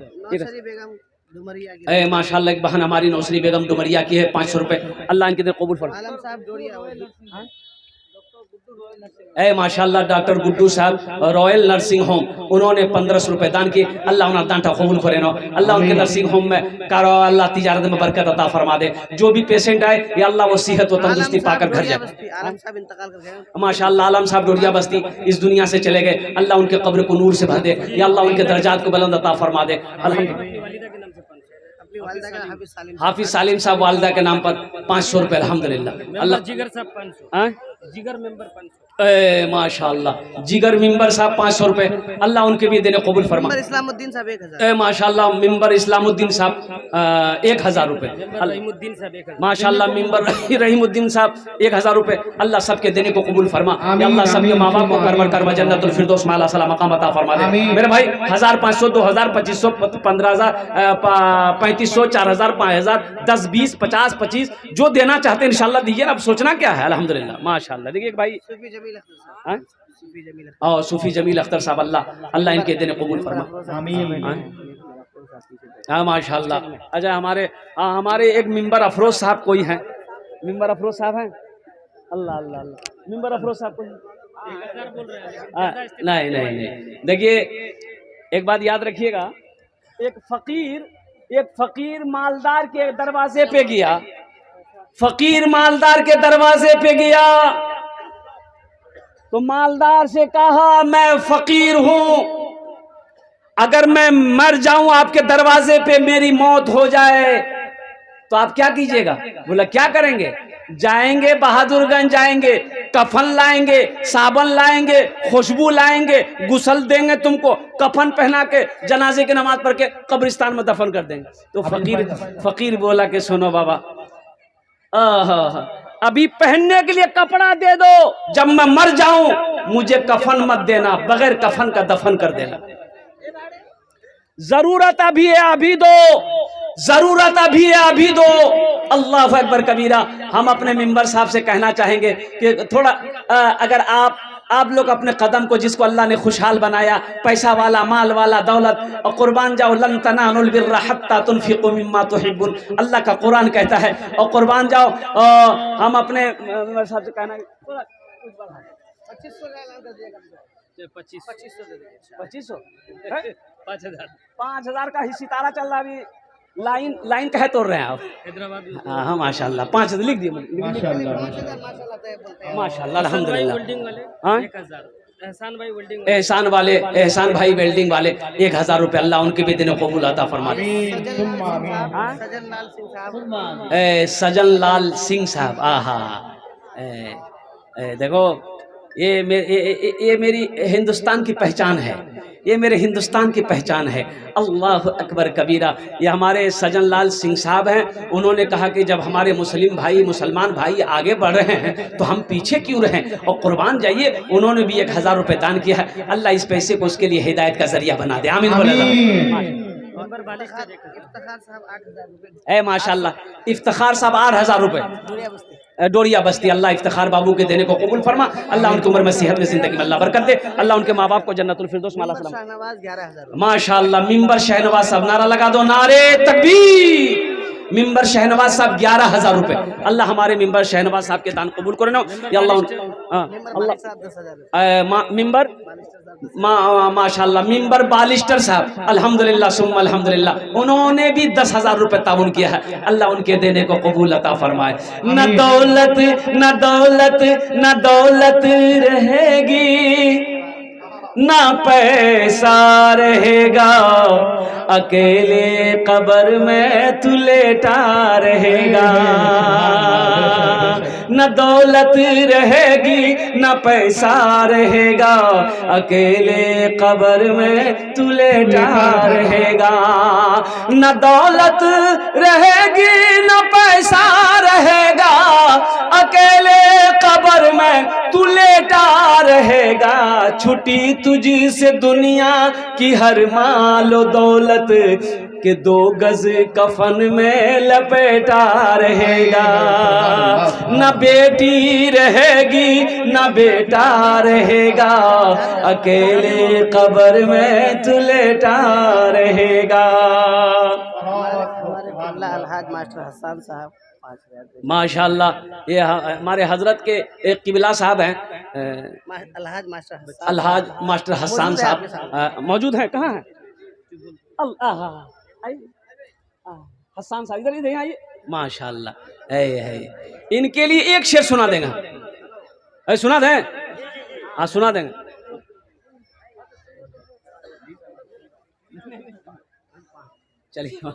माशाल्लाह। एक बहन हमारी नौसरी बेगम डुमरिया की है 500 रुपये। अल्लाह इनके दिन कबूल फरमा। माशाल्लाह डॉक्टर गुड्डू साहब रॉयल नर्सिंग होम, उन्होंने 1500 रुपये दान किए। अल्लाह उन्हें दांटा कबूल करे ना। अल्लाह उनके नर्सिंग होम में कारो अल्लाह तिजारत में बरकत अता फरमा दे। जो भी पेशेंट आए या अल्लाह वो सेहत व तंदुरुस्ती पाकर घर जाए। माशाल्लाह आलम साहब डोरिया बस्ती इस दुनिया से चले गए। अल्लाह उनके कब्र को नूर से भर दे या अल्लाह उनके दर्जात को बुलंद अता फरमा दे। हाफिज सालिम साहब वालिदा के नाम पर 500 रुपये अल्हम्दुलिल्लाह। अल्लाह
जिगर साहब 500, जिगर मेंबर 500।
माशाल्लाह जिगर मिंबर साहब 500 रुपये। अल्लाह उनके भी देने कबूल फरमा।
इस्लामुद्दीन साहब 1000।
माशाल्लाह मिंबर इस्लामुद्दीन साहब 1000 रुपये।
रहीमुद्दीन साहब 1000।
माशाल्लाह मिंबर रहीमुद्दीन साहब 1000 रुपये। अल्लाह सबके देने को कबूल फरमा। अल्लाह सबके माँ बाप को करवर करवा जन्नतुल फिरदौस माला सला मकाम अता फरमा दे। मेरे भाई 1500, 2000, 2500, 15000, 3500, 4000, 5000, 10, 20, 50, 25 जो देना चाहते हैं इंशाल्लाह दीजिए। अब सोचना क्या है। अल्हम्दुलिल्लाह माशाल्लाह। देखिए एक भाई सूफी जमील अख्तर साहब, अल्लाह इनके देने कबूल फरमा। हाँ माशाल्लाह। अच्छा हमारे एक मिंबर अफरोज साहब कोई हैं? मिंबर अफरोज साहब हैं? अल्लाह अल्लाह अल्लाह। मिंबर अफरोज साहब कोई? नहीं। देखिए एक बात याद रखिएगा, एक फकीर मालदार के दरवाजे पे गया। फकीर मालदार के दरवाजे पे गया तो मालदार से कहा मैं फकीर हूं, अगर मैं मर जाऊं आपके दरवाजे पे मेरी मौत हो जाए तो आप क्या कीजिएगा? बोला क्या करेंगे? जाएंगे बहादुरगंज, जाएंगे कफन लाएंगे, साबन लाएंगे, खुशबू लाएंगे, गुसल देंगे तुमको, कफन पहना के जनाजे की नमाज पढ़ के कब्रिस्तान में दफन कर देंगे। तो फकीर बोला कि सुनो बाबा, अभी पहनने के लिए कपड़ा दे दो, जब मैं मर जाऊं मुझे कफन मत देना, बगैर कफन का दफन कर देना। जरूरत अभी है अभी दो, जरूरत अभी है अभी दो। अल्लाह अकबर कबीरा। हम अपने मिंबर साहब से कहना चाहेंगे कि थोड़ा अगर आप लोग अपने कदम को, जिसको अल्लाह ने खुशहाल बनाया, पैसा वाला, माल वाला, दौलत, और कुर्बान जाओ, लन तनालुल बिर्रा हत्ता तुनफिकू मिम्मा तुहिब्बुन, अल्लाह का कुरान कहता है। और कुर्बान जाओ। हम अपने मिंबर साहब से कहना 2500 5000 का ही सितारा चल रहा अभी। लाइन लाइन कहे तोड़ रहे हैं आप? हैदराबाद। हाँ माशाल्लाह, 5 लिख दिए
माशाल्लाह
माशाल्लाह अल्हम्दुलिल्लाह। हाँ एहसान भाई वेल्डिंग वाले 1000 रुपये, अल्लाह उनके भी दिन कबूल अता फरमा दे। सजन लाल सिंह साहब, आहा देखो ये मेरी हिंदुस्तान की पहचान है, ये मेरे हिंदुस्तान की पहचान है। अल्लाह अकबर कबीरा। ये हमारे सजन लाल सिंह साहब हैं। उन्होंने कहा कि जब हमारे मुसलमान भाई आगे बढ़ रहे हैं तो हम पीछे क्यों रहें और कुर्बान जाइए। उन्होंने भी 1000 रुपये दान किया है। अल्लाह इस पैसे को उसके लिए हिदायत का जरिया बना दे, आमीन बोले। ए माशाल्लाह, इफ्तिखार साहब 8000 रुपये डोरिया बस्ती। अल्लाह इफ्तिखार बाबू के देने को कबूल फरमा। अल्लाह उनकी उम्र में सेहत में जिंदगी में अल्लाह बरकत दे। अल्लाह उनके माँ बाप को जन्नतुल फिरदौस में अल्लाह सलाम। माशाल्लाह, मिंबर शहनवाज साहब नारा लगा दो, नारे तकबीर। मिंबर शहनवाज साहब 11000 रुपये। अल्लाह हमारे मिंबर शहनवाज साहब के दान कबूल करे ना या अल्लाह। मिंबर माशाल्लाह, मिंबर बालिस्टर साहब अल्हम्दुलिल्लाह सुम्मा अल्हम्दुलिल्लाह, उन्होंने भी 10,000 रुपये ताउन किया है। अल्लाह उनके देने को कबूल अता फरमाए। न दौलत न दौलत न दौलत रहेगी, ना पैसा रहेगा, अकेले कब्र में तू लेटा रहेगा। न दौलत रहेगी न पैसा रहेगा, अकेले कब्र में तू लेटा रहेगा। न दौलत रहेगी न पैसा रहेगा, अकेले कब्र में तू लेटा रहेगा। छुट्टी तुझी से दुनिया की हर मालो दौलत के 2 गज कफन में लपेटा रहेगा। न बेटी रहेगी न बेटा रहेगा, अकेले कब्र में तू लेटा रहेगा।
अलहाज मास्टर हसन साहब
माशाल्लाह, ये हमारे हजरत के एक किबला साहब हैं, अलहाज मास्टर हसन साहब मौजूद हैं। कहाँ हैं? हसन साहब इधर ही आइए। माशाल्लाह, इनके लिए एक शेर सुना देंगे। सुना दें? हाँ सुना देंगे। चलिए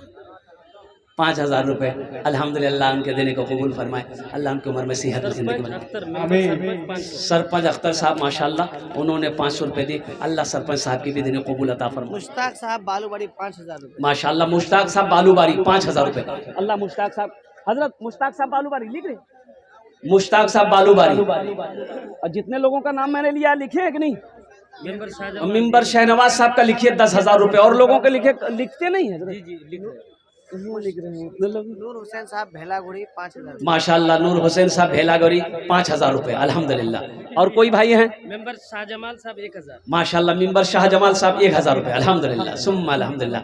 5000 रुपये अल्हम्दुलिल्लाह उनके देने को कबूल फरमाए। अल्लाह उनकी उम्र में सेहत और जिंदगी में। सरपंच अख्तर साहब माशाल्लाह, उन्होंने 500 रुपये दिए। अल्लाह सरपंच साहब की भी देने को कबूल अता फरमाए।
मुश्ताक साहब बालूबाड़ी 5000 रुपये।
माशाल्लाह, मुश्ताक साहब बालूबाड़ी 5000 रुपये। अल्लाह मुश्ताक साहब, हजरत मुश्ताक साहब बालूबाड़ी लिख रहे, मुश्ताक साहब बालूबाड़ी। और जितने लोगों का नाम मैंने लिया लिखे है कि नहीं? मिंबर शहनवाज साहब का लिखिए 10,000 रुपये, और लोगों के लिखते नहीं है। नूर हुसैन साहब भेलागुड़ी 5000। माशाल्लाह, नूर हुसैन साहब भेलागुड़ी 5000 रुपये अल्हम्दुलिल्लाह। और कोई भाई हैं? मेंबर शाहजमाल साहब 1000। माशाल्लाह, मेंबर शाहजमाल साहब 1000 रुपये अल्हम्दुलिल्लाह सुम्मा अल्हम्दुलिल्लाह।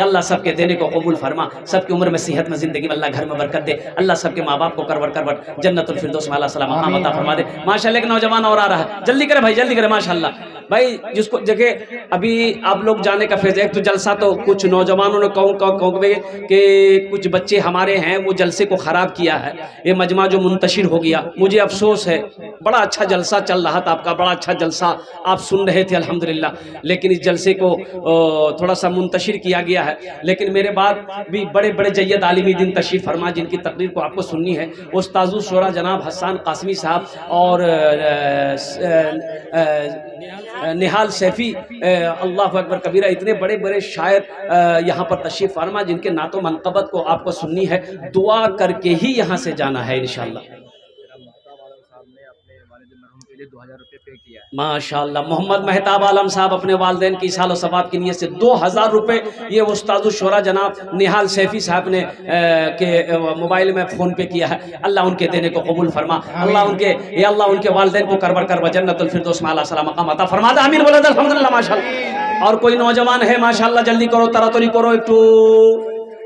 अल्लाह सबके देने को कबूल फरमा, सबकी उम्र में सेहत में जिंदगी में अल्लाह घर में बरकत दे। अल्लाह सबके माँ बाप को करवट जन्नतुल फिरदौस में अल्लाह सलाम मकाम अता फरमा दे। माशाल्लाह, एक नौजवान और आ रहा है, जल्दी करे भाई जल्दी करे। माशाल्लाह भाई, जिसको जगह अभी आप लोग जाने का फेज, एक तो जलसा तो कुछ नौजवानों ने कहूँ कि कुछ बच्चे हमारे हैं वो जलसे को ख़राब किया है। ये मजमा जो मुंतशिर हो गया, मुझे अफसोस है। बड़ा अच्छा जलसा चल रहा था आपका, बड़ा अच्छा जलसा आप सुन रहे थे अल्हम्दुलिल्लाह, लेकिन इस जलसे को थोड़ा सा मुंतशिर किया गया है। लेकिन मेरे बाद भी बड़े बड़े जय्यद आलिमी दिन तशरीफ़ फरमा, जिनकी तकरीर को आपको सुननी है, उस्तादुल शुरा जनाब हसन कासमी साहब और निहाल सैफी, अल्लाह अकबर कबीरा, इतने बड़े बड़े शायर यहाँ पर तशरीफ़ फरमा, जिनके नातो मनक़बत को आपको सुननी है। दुआ करके ही यहाँ से जाना है इंशाअल्लाह। माशाअल्लाह, मोहम्मद मेहताब आलम साहब अपने वालिदैन की साल और सवाब की नीयत से 2000 रुपये ये उस्तादुल शुरा जनाब निहाल सैफी साहब ने के मोबाइल में फ़ोन पे किया है। अल्लाह उनके देने को कबूल फरमा। अल्लाह उनके वालिदैन को करवर जन्नतुल फिरदौस में अल्लाह सलाम मकाम अता फरमा दे। आमीन बोले अल्हम्दुलिल्लाह। माशाअल्लाह, और कोई नौजवान है माशाअल्लाह, जल्दी करो, तरातरी करो एक तो।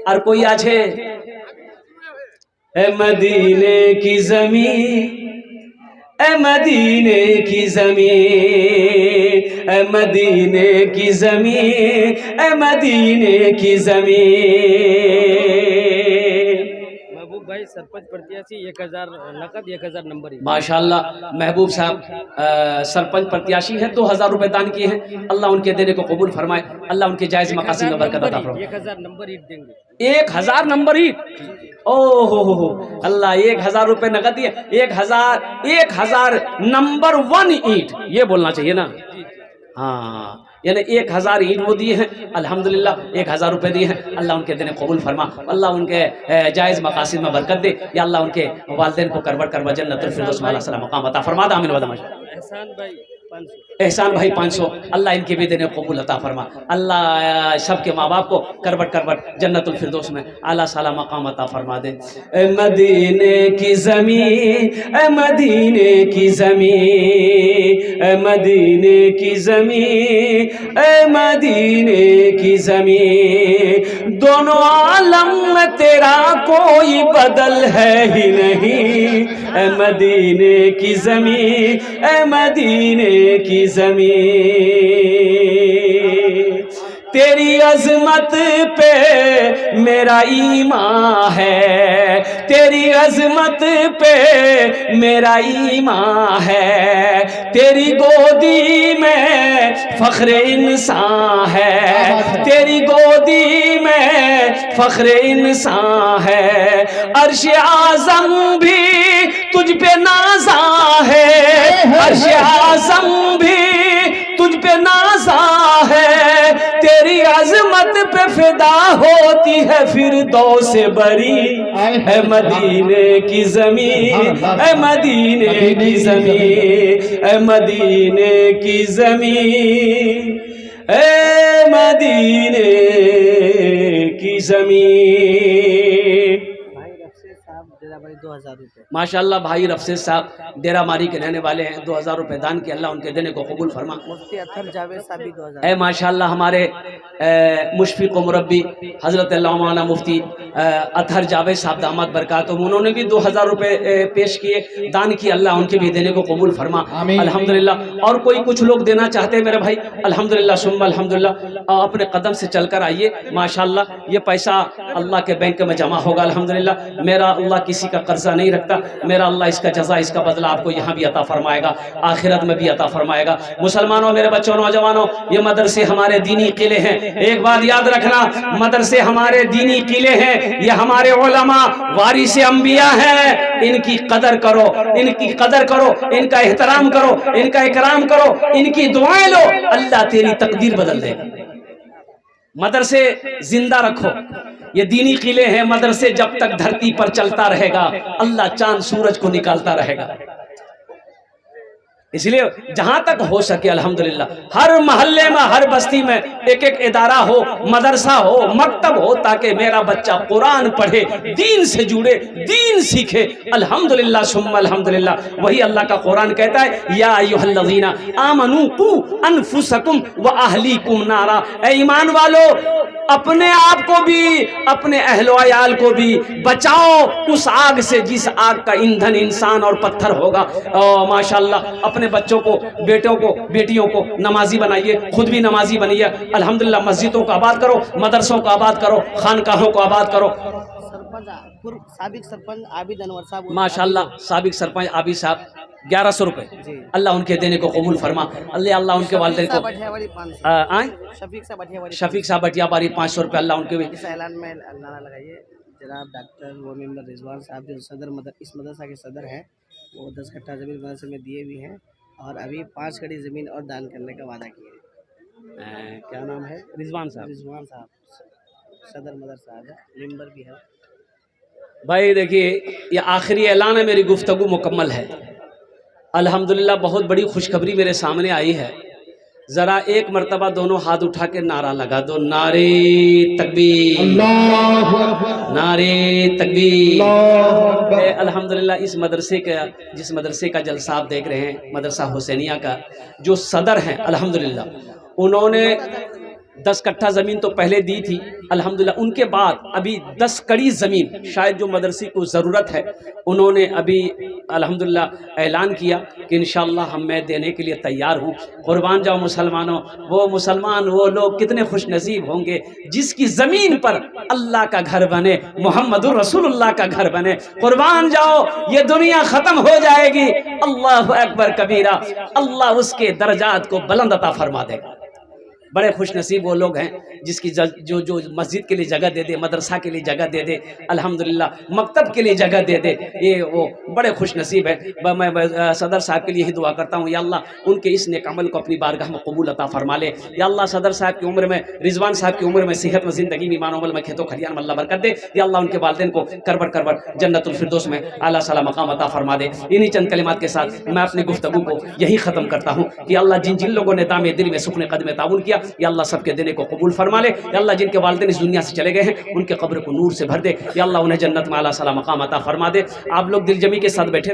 और कोई आछे मदीने की ज़मीन ए मदीने की ज़मीन, ए मदीने की ज़मीन, ए मदीने की ज़मीन।
महबूब भाई सरपंच प्रत्याशी 1000 नकद 1000 नंबर।
माशाल्लाह महबूब साहब सरपंच प्रत्याशी हैं, 2000 रुपए दान किए हैं। अल्लाह उनके देने को कबूल फरमाए, अल्लाह उनके जायज मकासद में बरकत अता फरमाए।
1000 नंबर ईट देंगे।
1000 नंबर ईट, ओ हो अल्लाह 1000 रुपए नकद दिए, 1000 नंबर 1 ईट, ये बोलना चाहिए ना। हाँ, यानी 1000 ईट वो दिए हैं, अल्हम्दुलिल्लाह 1000 रुपए दिए हैं। अल्लाह उनके देने कबूल फरमा, अल्लाह उनके जायज़ मकासिद में बरकत दे, या अल्लाह उनके वालिदैन को करबट करबट जन्नतुल फिरदौस में अल्लाह सलाम मकाम अता फरमा। आमीन व आमीन। एहसान भाई 500, अल्लाह इनके भी देने कबूल अता फरमा, अल्लाह सबके माँ बाप को करबट करबट जन्नतुल फिरदौस में आला साला मकाम अता फरमा दे। ए मदीने की ज़मीन, ए मदीने की ज़मीन, ए मदीने की ज़मीन, ए मदीने की ज़मीन, दोनों आलम में तेरा कोई बदल है ही नहीं। ए मदीने की ज़मीन, ए मदीने की ज़मीन, तेरी अज़मत पे मेरा ईमान है, तेरी अज़मत पे मेरा ईमान है, तेरी गोदी में फ़ख्र इंसान है, तेरी गोदी में फ़ख्र इंसान है। अर्श आज़म भी तुझ पे नाज़ा है, अर्श आज़म भी तुझ पे नाज़ा है, तेरी अज़मत पे फिदा होती है फिरदौस बरी। है मदीने की ज़मीन, है मदीने की ज़मीन, है मदीने की ज़मीन, है मदीने की ज़मीन।
2000 रुपये।
माशाल्लाह भाई रफसे साहब डेरा मारी के रहने वाले हैं, 2000 रुपए दान किए, अल्लाह उनके देने को कबूल फरमा।
मुफ्ती अतहर जावेद साहब भी 2000।
ए माशाल्लाह हमारे मुशफिक व मुरब्बी हज़रत मौलाना मुफ्ती अतहर जावेद साहब दामद बरकातुहू, उन्होंने भी 2000 रुपए पेश किए, दान किए, अल्लाह उनके भी देने को कबूल फरमा अल्हम्दुलिल्लाह। और कोई कुछ लोग देना चाहते हैं मेरे भाई, अल्हम्दुलिल्लाह सुम्मा अल्हम्दुलिल्लाह, अपने कदम से चलकर आइए। माशाल्लाह ये पैसा अल्लाह के बैंक में जमा होगा अल्हम्दुलिल्लाह। मेरा अल्लाह किसी का कर्जा नहीं रखता, मेरा अल्लाह इसका जजा इसका बदला आपको यहाँ भी अता फरमाएगा, आखिरत में भी अता फरमाएगा। मुसलमानों मेरे बच्चों नौजवानों, ये मदरसे हमारे दीनी किले हैं, एक बात याद रखना, मदरसे हमारे दीनी किले हैं, ये हमारे उलमा वारिसे अंबिया हैं, इनकी कदर करो, इनकी कदर करो, इनका एहतराम करो, इनका इकराम करो, इनकी दुआएं लो, अल्लाह तेरी तकदीर बदल देगा। मदरसे जिंदा रखो, ये दीनी किले हैं, मदरसे जब तक धरती पर चलता रहेगा अल्लाह चांद सूरज को निकालता रहेगा। इसलिए जहां तक हो सके अल्हम्दुलिल्लाह हर मोहल्ले में, हर बस्ती में एक एक इदारा हो, मदरसा हो, मकतब हो, ताकि मेरा बच्चा कुरान पढ़े, दीन से जुड़े, दीन सीखे। अल्हम्दुलिल्लाह सुम्मा अल्हम्दुलिल्लाह। वही अल्लाह का कुरान कहता है, या अय्युहल्लज़ीना आमनू कू अनफुसकुम व अहलीकुम नारा, ऐ ईमान वालो अपने आप को भी, अपने अहलो अयाल को भी बचाओ उस आग से जिस आग का ईंधन इंसान और पत्थर होगा। माशाल्लाह अपने बच्चों को, बेटों को, बेटियों को नमाजी बनाइए, खुद भी नमाजी बनिए। अल्हम्दुलिल्लाह मस्जिदों को आबाद करो, मदरसों को आबाद करो, खानकाहों को आबाद करो।
साबिक सरपंच आबिद अनवर साहब,
माशाल्लाह साबिक सरपंच आबिद साहब 1100 रुपए, अल्लाह उनके देने को कबूल फरमा। अल्लाह उनके वालिदैन को शफीक साहब बटियाबारी 500 रुपए, अल्लाह उनके भी।
इस ऐलान में नारा लगाइए। जनाब डॉक्टर वो मेंबर रिजवान साहब जो इस मदरसा के सदर हैं, वो 10 कट्ठा ज़मीन मदरसे में दिए भी हैं और अभी 5 कड़ी ज़मीन और दान करने का वादा किया है।
क्या नाम है? रिजवान साहब
सदर मदरसा है, मेंबर भी है।
भाई देखिए ये आखिरी ऐलान है, मेरी गुफ्तगू मुकम्मल है। अल्हम्दुलिल्लाह बहुत बड़ी खुशखबरी मेरे सामने आई है। ज़रा एक मर्तबा दोनों हाथ उठा के नारा लगा दो, नारे तकबीर, नारे तकबीर। अल्हम्दुलिल्लाह इस मदरसे का, जिस मदरसे का जलसा आप देख रहे हैं, मदरसा हुसैनिया का जो सदर हैं, अल्हम्दुलिल्लाह उन्होंने 10 कट्ठा ज़मीन तो पहले दी थी अल्हम्दुलिल्लाह, उनके बाद अभी 10 कड़ी ज़मीन शायद जो मदरसे को ज़रूरत है उन्होंने अभी अल्हम्दुलिल्लाह ऐलान किया कि इंशाअल्लाह हम मैं देने के लिए तैयार हूँ। कुर्बान जाओ मुसलमानों, वो मुसलमान वो लोग कितने खुश नसीब होंगे जिसकी ज़मीन पर अल्लाह का घर बने, मोहम्मदुर रसूलुल्लाह का घर बने। कुर्बान जाओ, ये दुनिया ख़त्म हो जाएगी, अल्लाह अकबर कबीरा, अल्लाह उसके दर्जात को बुलंद अता फरमा देगा। बड़े खुश नसीब वो लोग हैं जिसकी जो मस्जिद के लिए जगह दे दे, मदरसा के लिए जगह दे दे, अल्हम्दुलिल्लाह मकतब के लिए जगह दे दे, ये वो बड़े खुश नसीब है। मैं सदर साहब के लिए ही दुआ करता हूँ, या अल्लाह उनके इस नेक अमल को अपनी बारगाह में कबूल अता फरमा ले। या अल्लाह सदर साहब की उम्र में, रिजवान साहब की उम्र में, सेहत में, ज़िंदगी में, ईमान अमल में, खेतों खलियान में अल्लाह बरकत दे। या अल्लाह उनके वालिदैन को करबर जन्नतुल फिरदौस में आला साला मकाम अता फरमा दे। इन्हीं चंद कलिमात के साथ मैं अपनी गुफ्तगू को यही ख़त्म करता हूँ कि अल्लाह जिन जिन लोगों ने दामे दिल में सुखने कदम ताउन किया, या अल्लाह सबके देने को कबूल फरमा ले। या अल्लाह जिनके वालिदैन इस दुनिया से चले गए हैं उनके कब्र को नूर से भर दे। या अल्लाह उन्हें जन्नत में आला साला मकाम अता फरमा दे। आप लोग दिलजमी के साथ बैठे